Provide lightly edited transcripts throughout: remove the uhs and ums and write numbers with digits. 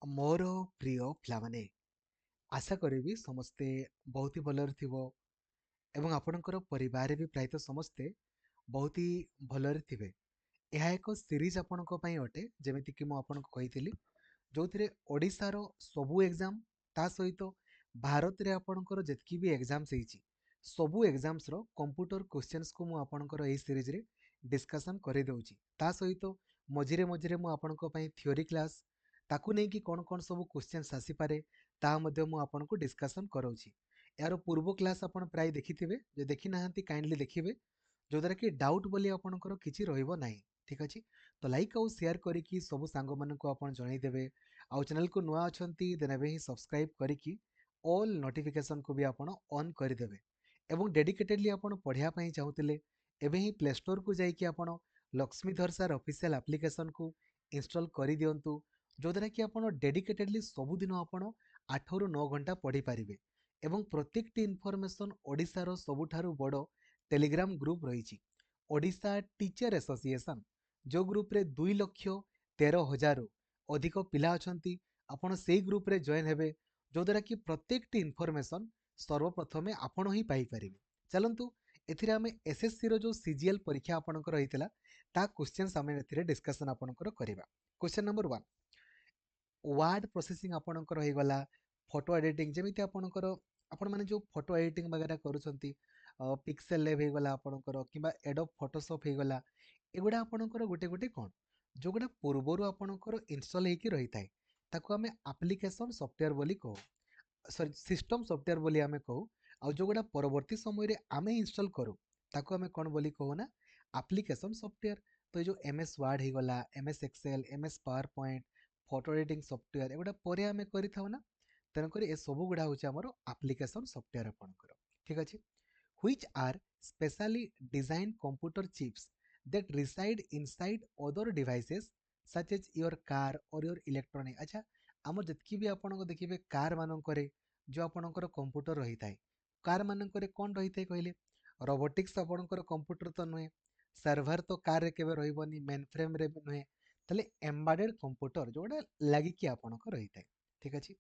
ମୋର ପ୍ରିୟ ପିଲାମାନେ, ଆଶା କରିବି ସମସ୍ତେ ବହୁତ ହି ଭଲରେ ଥିବ ଏବଂ ଆପଣଙ୍କର ପରିବାରରେ ବି ପ୍ରାୟତଃ ସମସ୍ତେ ବହୁତ ହି ଭଲରେ ଥିବେ। ଏହା ଏକ ସିରିଜ ଆପଣଙ୍କ ପାଇଁ ଅଟେ, ଯେମିତିକି ମୁଁ ଆପଣଙ୍କୁ କହିଥିଲି, ଯୋଉଥିରେ ଓଡ଼ିଶାର ସବୁ ଏକ୍ଜାମ ତା ସହିତ ଭାରତରେ ଆପଣଙ୍କର ଯେତିକି ବି ଏକ୍ଜାମ୍ସ ହେଇଛି ସବୁ ଏକ୍ଜାମ୍ସର କମ୍ପ୍ୟୁଟର କ୍ୱେଶ୍ଚନ୍ସକୁ ମୁଁ ଆପଣଙ୍କର ଏହି ସିରିଜରେ ଡିସ୍କସନ୍ କରିଦେଉଛି। ତା ସହିତ ମଝିରେ ମଝିରେ ମୁଁ ଆପଣଙ୍କ ପାଇଁ ଥିଓରି କ୍ଲାସ୍, ତାକୁ ନେଇକି କ'ଣ ସବୁ କ୍ୱେଶ୍ଚନ୍ସ ଆସିପାରେ ତାହା ମଧ୍ୟ ମୁଁ ଆପଣଙ୍କୁ ଡିସ୍କସନ୍ କରାଉଛି। ଏହାର ପୂର୍ବ କ୍ଲାସ୍ ଆପଣ ପ୍ରାୟ ଦେଖିଥିବେ, ଯଦି ଦେଖିନାହାନ୍ତି କାଇଣ୍ଡଲି ଦେଖିବେ, ଯୋଉଦ୍ୱାରା କି ଡାଉଟ୍ ବୋଲି ଆପଣଙ୍କର କିଛି ରହିବ ନାହିଁ। ଠିକ୍ ଅଛି, ତ ଲାଇକ୍ ଆଉ ସେୟାର କରିକି ସବୁ ସାଙ୍ଗମାନଙ୍କୁ ଆପଣ ଜଣେଇଦେବେ। ଆଉ ଚ୍ୟାନେଲକୁ ନୂଆ ଅଛନ୍ତି ଦେନ୍ ଏବେ ହିଁ ସବସ୍କ୍ରାଇବ୍ କରିକି ଅଲ୍ ନୋଟିଫିକେସନ୍କୁ ବି ଆପଣ ଅନ୍ କରିଦେବେ। ଏବଂ ଡେଡିକେଟେଡ଼ଲି ଆପଣ ପଢ଼ିବା ପାଇଁ ଚାହୁଁଥିଲେ ଏବେ ହିଁ ପ୍ଲେ ଷ୍ଟୋରକୁ ଯାଇକି ଆପଣ ଲକ୍ଷ୍ମୀଧର ସାର୍ ଅଫିସିଆଲ୍ ଆପ୍ଲିକେସନକୁ ଇନଷ୍ଟଲ୍ କରିଦିଅନ୍ତୁ, ଯୋଉଦ୍ୱାରା କି ଆପଣ ଡେଡିକେଟେଡ଼ଲି ସବୁଦିନ ଆପଣ 8ରୁ 9 ଘଣ୍ଟା ପଢ଼ିପାରିବେ। ଏବଂ ପ୍ରତ୍ୟେକଟି ଇନଫର୍ମେସନ୍ ଓଡ଼ିଶାର ସବୁଠାରୁ ବଡ଼ ଟେଲିଗ୍ରାମ ଗ୍ରୁପ୍ ରହିଛି, ଓଡ଼ିଶା ଟିଚର ଆସୋସିଏସନ୍, ଯେଉଁ ଗ୍ରୁପ୍ରେ 2,13,000ରୁ ଅଧିକ ପିଲା ଅଛନ୍ତି। ଆପଣ ସେଇ ଗ୍ରୁପ୍ରେ ଜଏନ୍ ହେବେ, ଯୋଉଦ୍ୱାରା କି ପ୍ରତ୍ୟେକଟି ଇନଫର୍ମେସନ୍ ସର୍ବପ୍ରଥମେ ଆପଣ ହିଁ ପାଇପାରିବେ। ଚାଲନ୍ତୁ ଏଥିରେ ଆମେ ଏସ୍ଏସ୍ସିର ଯେଉଁ ସିଜିଏଲ୍ ପରୀକ୍ଷା ଆପଣଙ୍କର ରହିଥିଲା ତା କ୍ୱେଶ୍ଚନ୍ସ ଆମେ ଏଥିରେ ଡିସ୍କସନ୍ ଆପଣଙ୍କର କରିବା। କ୍ୱେଶ୍ଚନ୍ ନମ୍ବର 1, ୱାର୍ଡ ପ୍ରୋସେସିଂ ଆପଣଙ୍କର ହେଇଗଲା, ଫଟୋ ଏଡିଟିଂ, ଯେମିତି ଆପଣଙ୍କର ଆପଣମାନେ ଯେଉଁ ଫଟୋ ଏଡିଟିଂ ବଗେରା କରୁଛନ୍ତି, ପିକ୍ସେଲ ଲେବ୍ ହେଇଗଲା ଆପଣଙ୍କର, କିମ୍ବା ଏଡୋବ୍ ଫଟୋସପ୍ ହେଇଗଲା, ଏଗୁଡ଼ା ଆପଣଙ୍କର ଗୋଟେ ଗୋଟେ କ'ଣ ଯେଉଁଗୁଡ଼ା ପୂର୍ବରୁ ଆପଣଙ୍କର ଇନଷ୍ଟଲ୍ ହେଇକି ରହିଥାଏ ତାକୁ ଆମେ ଆପ୍ଲିକେସନ୍ ସଫ୍ଟୱେର୍ ବୋଲି କହୁ, ସରି ସିଷ୍ଟମ୍ ସଫ୍ଟୱେର୍ ବୋଲି ଆମେ କହୁ। ଆଉ ଯେଉଁଗୁଡ଼ା ପରବର୍ତ୍ତୀ ସମୟରେ ଆମେ ଇନଷ୍ଟଲ୍ କରୁ ତାକୁ ଆମେ କ'ଣ ବୋଲି କହୁ ନା ଆପ୍ଲିକେସନ୍ ସଫ୍ଟୱେର୍। ତ ଏ ଯେଉଁ MS ୱାର୍ଡ ହେଇଗଲା, MS excel, MS power point, photo editing software, ଏଗୁଡ଼ା ପରେ ଆମେ କରିଥାଉ ନା, ତେଣୁକରି ଏସବୁ ଗୁଡ଼ା ହେଉଛି ଆମର ଆପ୍ଲିକେସନ୍ ସଫ୍ଟୱେର୍ ଆପଣଙ୍କର। ଠିକ୍ ଅଛି, which are specially designed computer chips that reside inside other devices such as your car or your electronic। ଆଚ୍ଛା, ଆମର ଯେତିକି ବି ଆପଣଙ୍କ ଦେଖିବେ କାର୍ ମାନଙ୍କରେ ଯେଉଁ ଆପଣଙ୍କର କମ୍ପ୍ୟୁଟର ରହିଥାଏ, କାର୍ ମାନଙ୍କରେ କ'ଣ ରହିଥାଏ କହିଲେ? ରୋବୋଟିକ୍ସ ଆପଣଙ୍କର କମ୍ପ୍ୟୁଟର ତ ନୁହେଁ, ସର୍ଭର ତ କାର୍ରେ କେବେ ରହିବନି, ମେନ୍ ଫ୍ରେମ୍ରେ ବି ନୁହେଁ, ତାହେଲେ ଏମ୍ବେଡେଡ୍ କମ୍ପ୍ୟୁଟର ଯେଉଁଟା ଲାଗିକି ଆପଣଙ୍କ ରହିଥାଏ। ଠିକ୍ ଅଛି,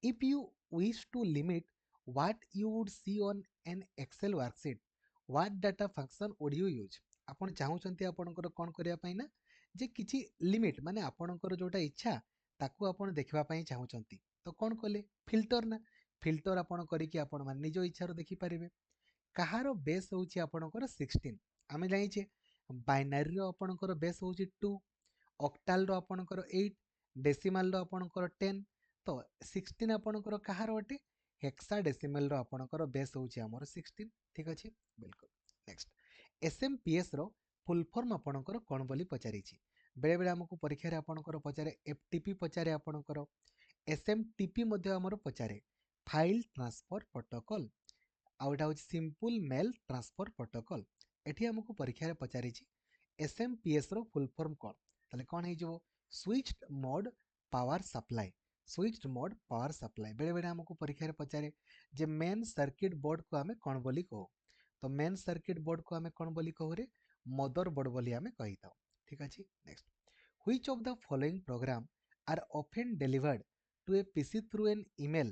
if you wish to limit what you would see on an Excel worksheet, what data function would you use? ଆପଣ ଚାହୁଁଛନ୍ତି ଆପଣଙ୍କର କ'ଣ କରିବା ପାଇଁ ନା, ଯେ କିଛି ଲିମିଟ୍, ମାନେ ଆପଣଙ୍କର ଯେଉଁଟା ଇଚ୍ଛା ତାକୁ ଆପଣ ଦେଖିବା ପାଇଁ ଚାହୁଁଛନ୍ତି, ତ କ'ଣ କଲେ? ଫିଲ୍ଟର ନା, ଫିଲ୍ଟର ଆପଣ କରିକି ଆପଣମାନେ ନିଜ ଇଚ୍ଛାରୁ ଦେଖିପାରିବେ। କାହାର ବେସ୍ ହେଉଛି ଆପଣଙ୍କର 16, ଆମେ ଜାଣିଛେ ବାଇନାରୀର ଆପଣଙ୍କର ବେସ୍ ହେଉଛି 2, ଅକ୍ଟାଲର ଆପଣଙ୍କର 8, ଡେସିମାଲର ଆପଣଙ୍କର 10, ତ 16 ଆପଣଙ୍କର କାହାର ଅଟେ? ହେକ୍ସା ଡେସିମାଲର ଆପଣଙ୍କର ବେସ୍ ହେଉଛି ଆମର 16। ଠିକ୍ ଅଛି, ବିଲକୁଲ। ନେକ୍ସଟ, SMPS ର ଫୁଲ୍ ଫର୍ମ ଆପଣଙ୍କର କ'ଣ ବୋଲି ପଚାରିଛି। ବେଳେବେଳେ ଆମକୁ ପରୀକ୍ଷାରେ ଆପଣଙ୍କର ପଚାରେ FTP ପଚାରେ ଆପଣଙ୍କର, SMTP ମଧ୍ୟ ଆମର ପଚାରେ, ଫାଇଲ୍ ଟ୍ରାନ୍ସଫର ପ୍ରୋଟୋକଲ, ଆଉ ଏଟା ହେଉଛି ସିମ୍ପଲ ମେଲ୍ ଟ୍ରାନ୍ସଫର ପ୍ରୋଟୋକଲ। ଏଠି ଆମକୁ ପରୀକ୍ଷାରେ ପଚାରିଛି SMPS ର ଫୁଲ୍ ଫର୍ମ କ'ଣ, ତାହେଲେ କ'ଣ ହେଇଯିବ? Switched mode power supply, switched mode power supply. ବେଳେବେଳେ ଆମକୁ ପରୀକ୍ଷାରେ ପଚାରେ ଯେ ମେନ୍ ସର୍କିଟ ବୋର୍ଡକୁ ଆମେ କ'ଣ ବୋଲି କହୁ, ତ ମେନ୍ ସର୍କିଟ ବୋର୍ଡକୁ ଆମେ କ'ଣ ବୋଲି କହୁରେ? ମଦର ବୋର୍ଡ ବୋଲି ଆମେ କହିଥାଉ। ଠିକ୍ ଅଛି, next, which of the following program are often delivered to a PC through an email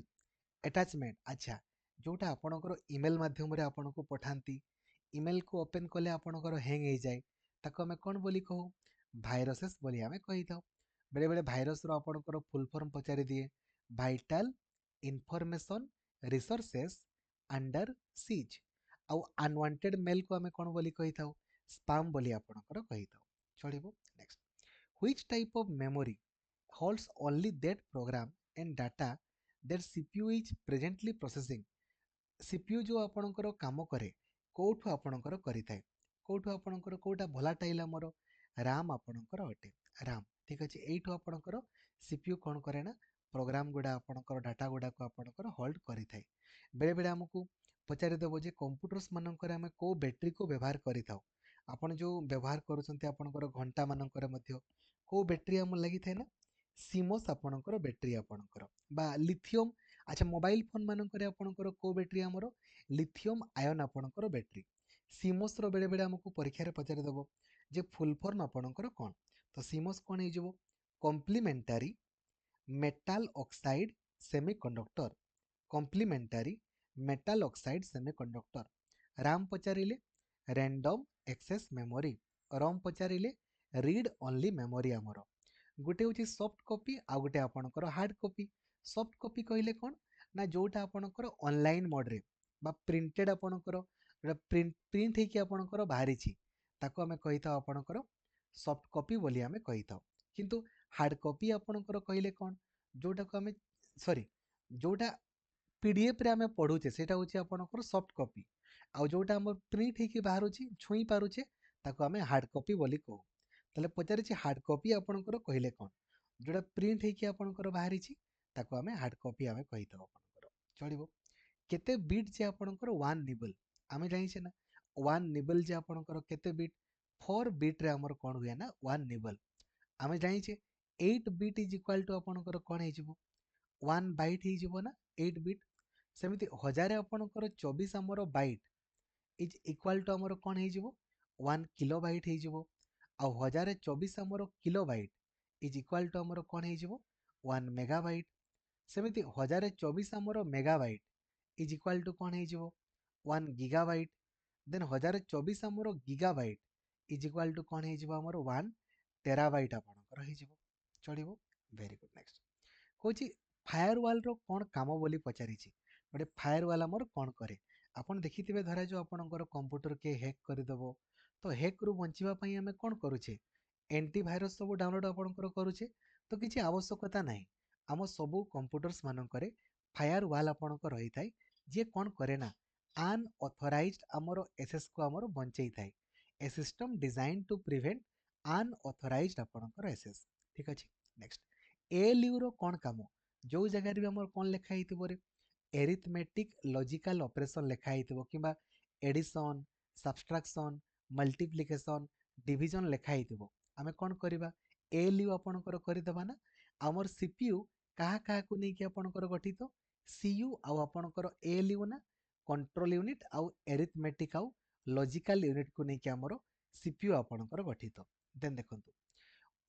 attachment? ଆଚ୍ଛା, ଯେଉଁଟା ଆପଣଙ୍କର ଇମେଲ୍ ମାଧ୍ୟମରେ ଆପଣଙ୍କୁ ପଠାନ୍ତି, ଇମେଲ୍କୁ ଓପେନ୍ କଲେ ଆପଣଙ୍କର ହ୍ୟାଙ୍ଗ ହେଇଯାଏ, ତାକୁ ଆମେ କ'ଣ ବୋଲି କହୁ? ଭାଇରସେସ୍ ବୋଲି ଆମେ କହିଥାଉ। ବେଳେବେଳେ ଭାଇରସର ଆପଣଙ୍କର ଫୁଲ୍ ଫର୍ମ ପଚାରି ଦିଏ, vital information resources under seize. ଆଉ ଅନୱାଣ୍ଟେଡ୍ ମେଲ୍କୁ ଆମେ କ'ଣ ବୋଲି କହିଥାଉ? ସ୍ପାମ୍ ବୋଲି ଆପଣଙ୍କର କହିଥାଉ। ଚଳିବ। Next, which type of memory holds only that program and data that CPU is presently processing? CPU ଯେଉଁ ଆପଣଙ୍କର କାମ କରେ କେଉଁଠୁ ଆପଣଙ୍କର କରିଥାଏ, କେଉଁଠୁ ଆପଣଙ୍କର କେଉଁଟା ଭୋଲାଟାଇଲ୍ ଆମର ରାମ୍ ଆପଣଙ୍କର ଅଟେ, ରାମ୍। ଠିକ୍ ଅଛି, ଏଇଠୁ ଆପଣଙ୍କର CPU କ'ଣ କରେ ନା ପ୍ରୋଗ୍ରାମ ଗୁଡ଼ା ଆପଣଙ୍କର ଡାଟା ଗୁଡ଼ାକୁ ଆପଣଙ୍କର ହୋଲ୍ଡ କରିଥାଏ। ବେଳେବେଳେ ଆମକୁ ପଚାରିଦେବ ଯେ କମ୍ପ୍ୟୁଟର୍ସ ମାନଙ୍କରେ ଆମେ କେଉଁ ବ୍ୟାଟେରୀକୁ ବ୍ୟବହାର କରିଥାଉ। ଆପଣ ଯେଉଁ ବ୍ୟବହାର କରୁଛନ୍ତି ଆପଣଙ୍କର ଘଣ୍ଟା ମାନଙ୍କରେ ମଧ୍ୟ କେଉଁ ବ୍ୟାଟେରୀ ଆମର ଲାଗିଥାଏ ନା ସିମୋସ୍ ଆପଣଙ୍କର ବ୍ୟାଟେରୀ ଆପଣଙ୍କର, ବା ଲିଥିୟମ୍। ଆଚ୍ଛା, ମୋବାଇଲ ଫୋନ୍ ମାନଙ୍କରେ ଆପଣଙ୍କର କେଉଁ ବ୍ୟାଟେରୀ ଆମର? ଲିଥିୟମ୍ ଆୟନ୍ ଆପଣଙ୍କର ବ୍ୟାଟେରୀ। ସିମୋସ୍ର ବେଳେବେଳେ ଆମକୁ ପରୀକ୍ଷାରେ ପଚାରିଦେବ ଯେ ଫୁଲ୍ ଫର୍ମ ଆପଣଙ୍କର କ'ଣ, ତ ସିମୋସ୍ କ'ଣ ହେଇଯିବ? Complementary metal oxide semiconductor complementary metal oxide semiconductor RAM पचारिले रैंडम एक्सेस मेमोरी रम पचारिले रीड ओनली मेमोरी आमर गोटे हूँ सॉफ्ट कॉपी आ गोटे आपणकर हार्ड कॉपी सॉफ्ट कॉपी कहले कौन ना जोटा आपणकर ऑनलाइन मोड रे बा प्रिंटेड आपणकर प्रिंट हेकी आपणकर बाहरी ताको आमे कहि था आपणकर सॉफ्ट कॉपी बोली आमे कहि था किंतु हार्ड कॉपी आपणकर कहले कौन जोटा को आमे सॉरी जोटा पीडीएफ रे आमे पढुचे सेटा होची आपणकर सॉफ्ट कॉपी आ जोटा हम प्रिंट हेकी बाहरुची छुई पारुचे ताको आमे हार्ड कॉपी बोली कहू ताले पचारिछि हार्ड कॉपी आपणकर कहले कौन जोटा प्रिंट हेकी आपणकर बाहरिछि ताको आमे हार्ड कॉपी आमे कहि था आपणकर चलिबो केते बिट जे आपणकर 1 निबल आमे जानि छै ना 1 निबल जे आपणकर केते बिट 4 बिट रे हमर कोन हुए ना 1 निबल आमे जानि छै 8 बिट इज इक्वल टू आपणकर कोन हे जिवो 1 बाइट हे जिवो ना 8 बिट सेमिति हजारे आपणकर 24 हमर बाइट इज इक्वल टू हमर कोन हे जिवो 1 किलो बाइट हे जिवो आ हजारे 24 हमर kilo byte is equal to हमर कोन हे जिवो 1 मेगाबाइट सेमिति हजारे 24 हमर मेगाबाइट इज इक्वल टू कोन हे जिवो 1 गीगाबाइट देन 1024 हमर गीगाबाइट इज इक्वल टू कोन हे जिवो हमर 1 टेराबाइट आपणकर हे जिवो चलिबो वेरी गुड नेक्स्ट कोची फायरवॉल रो कोन काम बोली पचारि छी गोटे फायरवॉल हमर कोन करे आपण देखिथिबे धरा जो आपणकर कंप्यूटर के हैक कर देबो तो हैक रु बंचिबा पई हमें कोन करूछे एंटीवायरस सब डाउनलोड आपणकर करूछे तो किछि आवश्यकता नाही आम सब कंप्यूटर्स मानकरे फायरवॉल आपणकर रही थाए जे कोन करे ना अनऑथराइज्ड आमर एसेस को आमर बंचई थाए a system design to prevent unauthorized आपणकर एसेस ठीक अछि नेक्स्ट एएलयू रो कोन काम जो जगह रे हमर कोन लिखा हितिबो रे एरिथमेटिक लॉजिकल ऑपरेशन लिखा हितिबो किबा एडिशन सब्सट्रैक्शन मल्टीप्लिकेशन डिवीजन लिखा हितिबो आमे कोन करबा एएलयू आपणकर करदेबा ना आमर सीपीयू कहा कहा को नै कि आपणकर गठित सीयू आ आपणकर एएलयू ना कंट्रोल यूनिट आ एरिथमेटिक आ लॉजिकल यूनिट को नै कि आमर सीपीयू आपणकर गठित देन देखंतु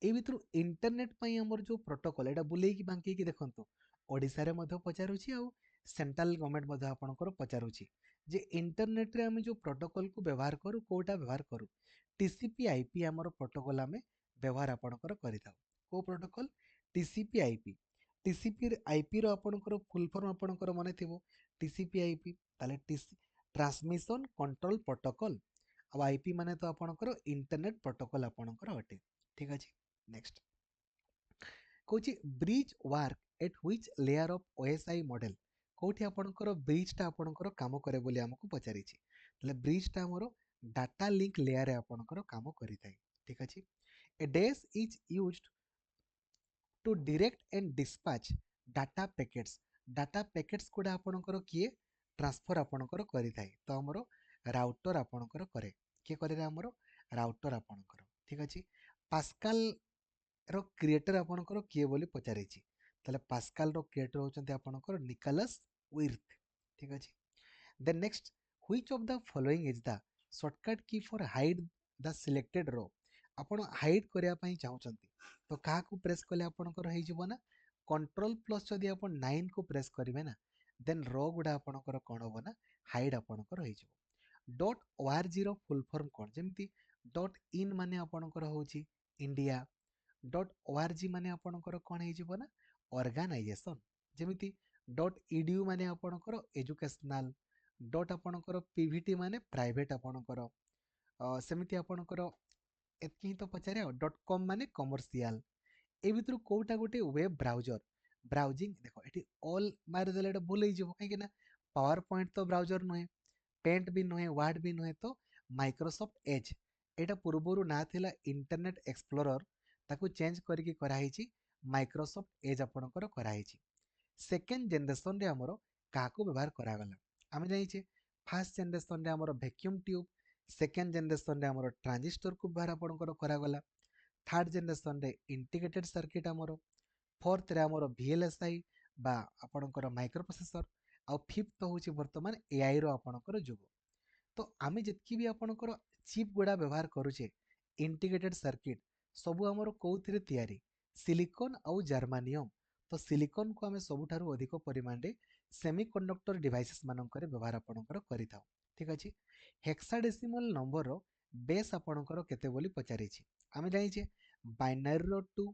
ए भितरु इंटरनेट पई हमर जो प्रोटोकॉल एटा बुलेई कि बांकी कि देखंतु ओडिसा रे मध्य पचारुछि आ सेंट्रल गवर्नमेंट मध्य आपणकर पचारुछि जे इंटरनेट रे हम जो प्रोटोकॉल को व्यवहार करू कोटा व्यवहार करू टीसीपी आईपी हमर प्रोटोकॉल हमें व्यवहार आपणकर करिताउ को protocol TCP IP TCP IP रो आपणकर फुल फॉर्म आपणकर माने थिबो टीसीपी आईपी ताले टीसी ट्रांसमिशन कंट्रोल प्रोटोकॉल आ आईपी माने तो आपणकर इंटरनेट प्रोटोकॉल आपणकर हटे ठीक अछि नेक्स्ट कोची bridge work at which layer of OSI model कोठी आपणकर ब्रिज टा आपणकर काम करे बोली हमकु पचारिछि तले ब्रिज टा हमरो डाटा लिंक लेयर रे आपणकर काम करिथाय ठीक अछि A dash is used to direct and dispatch data packets कोडा आपणकर किए ट्रांसफर आपणकर करिथाय तो हमरो राउटर आपणकर करे के करे हमरो राउटर आपणकर ठीक अछि पास्कल रो क्रिएटर आपणकर किए बोली पचारिछि तले पास्कल रो क्रिएटर होचंती आपणकर निकोलस विर्थ ठीक अछि then next which of the following is the shortcut key for hide the selected row आपण हाइड करिया पई चाहउचंती तो काहा को प्रेस कले आपणकर हेइ जिवो ना कंट्रोल प्लस जदि आपण 9 को प्रेस करिवे ना देन रो गुडा आपणकर कोन होबो ना हाइड आपणकर हेइ जिवो डॉट ओआरजी रो फुल फॉर्म कोन जेमती डॉट इन माने आपणकर होची इंडिया डॉट ओआरजी माने आपणकर कोन हेइ जिवो ना ऑर्गेनाइजेशन जेमिति डॉट ईडीयू माने आपणकर एजुकेशनल डॉट आपणकर पीवीटी माने प्राइवेट आपणकर सेमिति आपणकर एतकी तो पचारे डॉट कॉम माने कमर्शियल ए भितरु कोटा गोटे वेब ब्राउजर ब्राउजिंग देखो एटी ऑल मार देले एटा भूल हिजो काहे ना पावर पॉइंट तो ब्राउजर नुहे पेंट भी नुहे वर्ड भी नुहे तो माइक्रोसॉफ्ट एज एटा पूर्वरु ना थिला इंटरनेट एक्सप्लोरर ताकू चेंज करके कराइछि माइक्रोसॉफ्ट एज आपणकर कराइछि सेकेंड जनरेशन रे हमरो काको व्यवहार करागला आमे जाइछे फर्स्ट जनरेशन रे हमरो वैक्यूम ट्यूब सेकेंड जनरेशन रे हमरो ट्रांजिस्टर को व्यवहार आपणकर करागला थर्ड जनरेशन रे इंटीग्रेटेड सर्किट हमरो फोर्थ रे हमरो वीएलएसआई बा आपणकर माइक्रो प्रोसेसर आ फिफ्थ होची वर्तमान एआई रो आपणकर जुग तो आमे जतकी भी आपणकर चिप गुडा व्यवहार करूचे इंटीग्रेटेड सर्किट सबु हमरो कोउथिरे तयारी सिलिकॉन आउ जर्मानियम तो सिलिकॉन को आम सबुठारु अधिक परिमाण रे सेमीकंडक्टर डिवाइसेस मानकर व्यवहार आपणकर करिथाउ ठीक अछि हेक्साडेसिमल नंबर रो बेस आपणकर केते बोली पचारिछि आमे जानिछे बाइनरी रो 2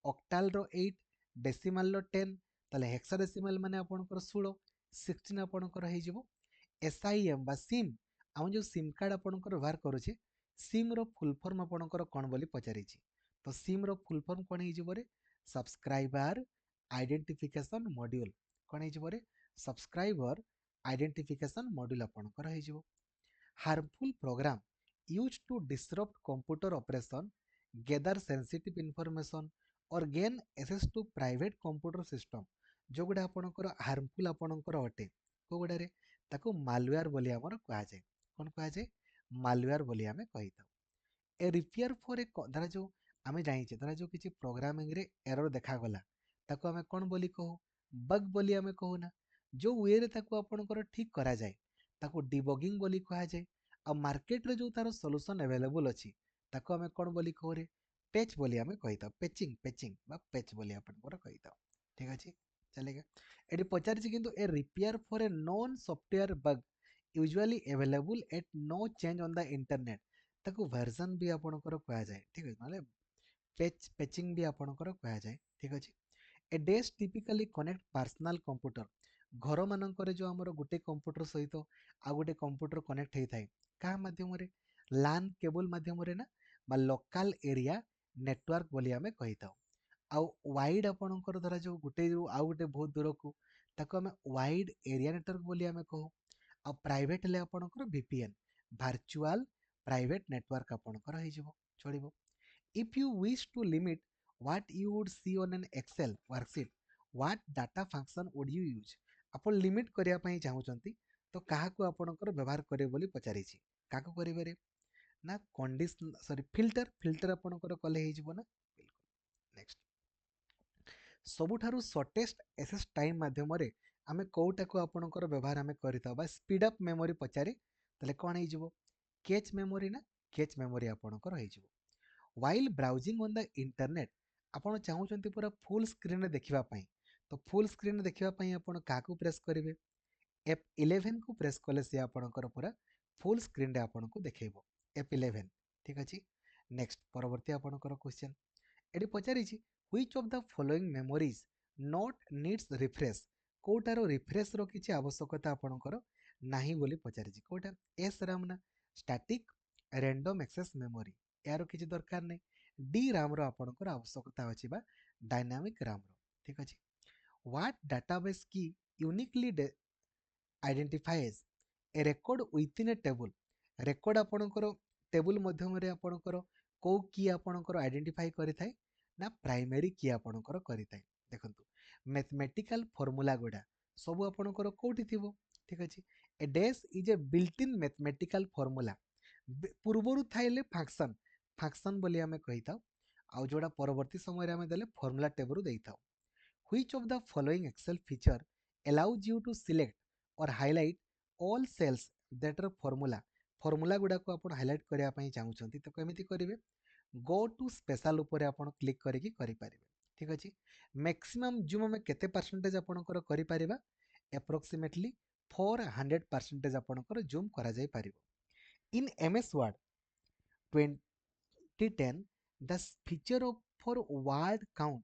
ऑक्टाल रो 8 डेसिमल रो 10 ताले हेक्साडेसिमल माने आपणकर 16 16 आपणकर हे जिवो एसआईएम बा सिम आम जो सिम कार्ड आपणकर व्यवहार करूछे सिम रो फुल फॉर्म आपणकर कोन बोली पचारिछि तो सिम रो फुल फॉर्म कोन हे जिवो रे सब्सक्राइबर आइडेंटिफिकेशन मॉड्यूल कोन हे जिवो रे सब्सक्राइबर आइडेंटिफिकेशन मॉड्यूल आपणकर हे जिवो harmful program used to disrupt computer operation, gather sensitive information or gain access to private computer system जो गुडा आपणकर हार्मफुल आपणकर अटे को गुडारे ताको मालवेयर बोली हमर कहा जाय कोन कहा जाय मालवेयर बोली हमें कहिता ए रिपेयर फॉर ए धरा जो आमे जानिछे धरा जो किछि प्रोग्रामिंग रे एरर देखा गला ताको हमें कोन बोली कहू बग बोली हमें कहू ना जो वे रे ताको आपणकर ठीक करा जाय ताको डिबगिंग बोली कहा जाय आ मार्केट रे जो तार सॉल्यूशन अवेलेबल अछि ताको हमें कोन बोली कहू रे पैच बोली हमें कहिता पेचिंग बा पैच बोली आपणकर कहिता ठीक अछि चलेगा एटी पचारिछि किंतु a repair for a non software bug usually available at no change on the internet ताको वर्जन भी आपणकर कहा जाए ठीक है माने पेचिंग भी आपणकर कहा जाए ठीक अछि ए desk typically connect personal computer घर मानकर जो हमर गुटे कंप्यूटर सहित आ गुटे कंप्यूटर कनेक्ट हेइ थाए का माध्यम रे लान केबल माध्यम रे ना बा लोकल एरिया नेटवर्क बोली हमें कहिताऊ आ वाइड आपणकर धरा जो गुटे आउ गुटे बहुत दूर को ताको हमें वाइड एरिया नेटवर्क बोली हमें कहू आ प्राइवेट ले आपणकर वीपीएन वर्चुअल प्राइवेट नेटवर्क आपणकर हे जिवो चलिबो if you wish to limit what you would see on an excel worksheet what data function would you use आपण लिमिट करिया पई चाहूचंती तो काहाकू आपणकर व्यवहार करे बोली पचारिछि काको करिवे रे ना कंडीशन सॉरी फिल्टर फिल्टर आपणकर कले हे जिवो ना बिल्कुल नेक्स्ट सबुठारु शॉर्टेस्ट एसेस टाइम माध्यम रे आमे कोउटाको आपणकर व्यवहार आमे करिता बा स्पीड अप मेमोरी पचारे तले कोन हे जिवो कैच मेमोरी ना कैच मेमोरी आपणकर हे जिवो while browsing on the internet आपण चाहूचंती पूरा फुल स्क्रीन रे देखिबा पई तो फुल स्क्रीन रे देखिबा पई आपण काकू प्रेस करिवे F11 को प्रेस कले से आपणकर पूरा फुल स्क्रीन रे आपनको देखेबो F11 ठीक अछि नेक्स्ट परवर्ती आपणकर क्वेश्चन एडी पचारिछि which of the following memories not needs refresh कोटारो रिफ्रेश रो किछि आवश्यकता आपणकर नाही बोली पचारिछि कोटा एस राम ना स्टैटिक रैंडम एक्सेस मेमोरी यार किछि दरकार नै डी राम रो आपणकर आवश्यकता अछि बा डायनामिक राम रो ठीक अछि व्हाट डाटाबेस की यूनिकली आइडेंटिफाइज ए रेकॉर्ड विथिन ए टेबल रेकॉर्ड आपणकर टेबल माध्यम रे आपणकर को की आपणकर आइडेंटिफाई करिथाय ना प्राइमरी की आपणकर करिथाय देखंतु मैथमेटिकल फार्मूला गुडा सब आपणकर कोठी थिबो ठीक अछि A dash is a built in mathematical formula पूर्वरु थाइले फंक्शन फंक्शन बोली हमें कहिथाउ आ जोड़ा परवर्ती समय रे हमें देले फार्मूला टेबल देइथाउ which of the following Excel feature allows you to select or highlight all cells that are formula formula गुडा को आपण हाइलाइट करिया पई चाहूचंती तो केमिति करिवे गो टू स्पेशल ऊपर आपण क्लिक करिकि करि परिबे ठीक अछि मैक्सिमम जूम में केते परसेंटेज आपणकर करि परिबा अप्रोक्सीमेटली 400% आपणकर जूम करा जाय परिबो in MS Word 2010 the feature of for word count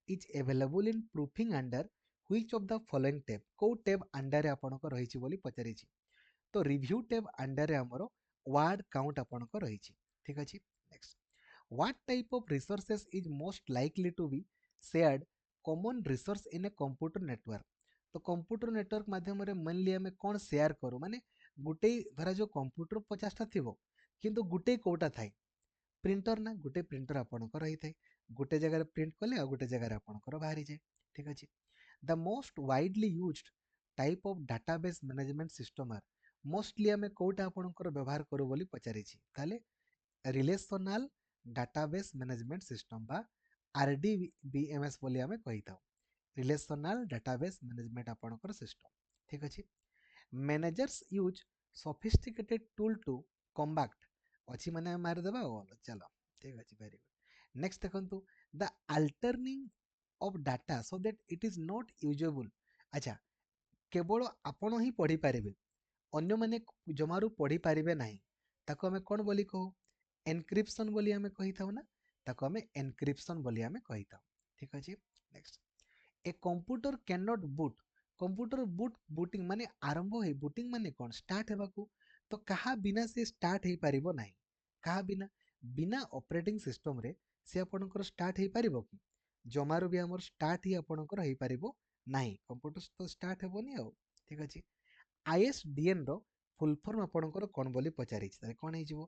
is available in proofing under which of the following tab को tab under रे आपणकर रहिछि बोली पचारिछि तो रिव्यू tab under रे हमरो word count आपणकर रहिछि ठीक अछि next what type of resources is most likely to be shared common resource in a computer network तो कंप्यूटर नेटवर्क माध्यम रे मान लिया में कोन शेयर करू माने गुटे धरा जो कंप्यूटर 50 टा थिबो किंतु गुटे कोटा थाए प्रिंटर ना गुटे प्रिंटर आपणकर रही थाए गुटे जगह रे प्रिंट कले आ गुटे जगह रे आपणकर बाहरी जाए ठीक अछि the most widely used type of database management system are mostly हमें कोटा आपणकर व्यवहार करू बोली पचारिछि ताले रिलेशनल डाटाबेस मैनेजमेंट सिस्टम बा आरडीबीएमएस बोली हमें कहिताऊ रिलेशनल डाटाबेस मैनेजमेंट आपणकर सिस्टम ठीक अछि managers use sophisticated tool to combat अच्छी माने मार देबा चलो ठीक अछि वेरी गुड नेक्स्ट देखंतु the altering of data so that it is not usable। ଆଚ୍ଛା, କେବଳ ଆପଣ ହିଁ ପଢ଼ିପାରିବେ, ଅନ୍ୟମାନେ ଜମାରୁ ପଢ଼ିପାରିବେ ନାହିଁ। ତାକୁ ଆମେ କ'ଣ ବୋଲି କହୁ? ଏନକ୍ରିପସନ୍ ବୋଲି ଆମେ କହିଥାଉ ନା, ତାକୁ ଆମେ ଏନକ୍ରିପସନ୍ ବୋଲି ଆମେ କହିଥାଉ। ଠିକ ଅଛି, next. A computer can not boot. Computer booting ମାନେ ଆରମ୍ଭ ହେଇ, ବୁଟିଂ ମାନେ କ'ଣ? ଷ୍ଟାର୍ଟ ହେବାକୁ। ତ କାହା ବିନା ସେ ଷ୍ଟାର୍ଟ ହେଇପାରିବ ନାହିଁ। କାହା ବିନା? ବିନା ଅପରେଟିଂ ସିଷ୍ଟମରେ ସେ ଆପଣଙ୍କର ଷ୍ଟାର୍ଟ ହେଇପାରିବ କି? ଜମାରୁ ବି ଆମର ଷ୍ଟାର୍ଟ ହିଁ ଆପଣଙ୍କର ହେଇପାରିବ ନାହିଁ। କମ୍ପ୍ୟୁଟର ତ ଷ୍ଟାର୍ଟ ହେବନି ଆଉ। ଠିକ ଅଛି, ISDN ର ଫୁଲ୍ ଫର୍ମ ଆପଣଙ୍କର କ'ଣ ବୋଲି ପଚାରିଛି, ତାହେଲେ କ'ଣ ହେଇଯିବ?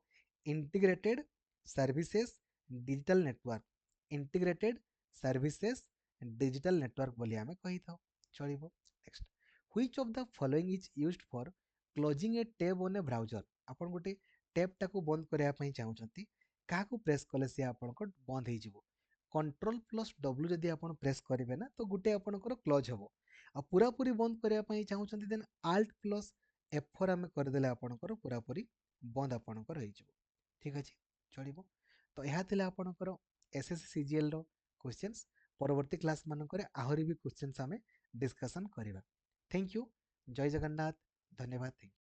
Integrated services digital network. Integrated services digital network ବୋଲି ଆମେ କହିଥାଉ, ଚଳିବ। Next, which of the following is used for closing A tab on a browser. ଆପଣ ଗୋଟେ ଟେବ୍ଟାକୁ ବନ୍ଦ କରିବା ପାଇଁ ଚାହୁଁଛନ୍ତି, କାହାକୁ ପ୍ରେସ୍ କଲେ ସେ ଆପଣଙ୍କ ବନ୍ଦ ହେଇଯିବ? Ctrl+W ଯଦି ଆପଣ ପ୍ରେସ୍ କରିବେ ନା, ତ ଗୋଟେ ଆପଣଙ୍କର କ୍ଲୋଜ୍ ହେବ। ଆଉ ପୁରାପୁରି ବନ୍ଦ କରିବା ପାଇଁ ଚାହୁଁଛନ୍ତି, ଦେନ୍ Alt+F4 ଆମେ କରିଦେଲେ ଆପଣଙ୍କର ପୁରାପୁରି ବନ୍ଦ ଆପଣଙ୍କର ହେଇଯିବ। ଠିକ ଅଛି, ଚଳିବ। ତ ଏହା ଥିଲା ଆପଣଙ୍କର SSC CGL ର କ୍ୱେଶ୍ଚନ୍ସ। ପରବର୍ତ୍ତୀ କ୍ଲାସ୍ ମାନଙ୍କରେ ଆହୁରି ବି କ୍ୱେଶ୍ଚନ୍ସ ଆମେ ଡିସ୍କସନ୍ କରିବା। ଥ୍ୟାଙ୍କ ୟୁ, ଜୟ ଜଗନ୍ନାଥ, ଧନ୍ୟବାଦ।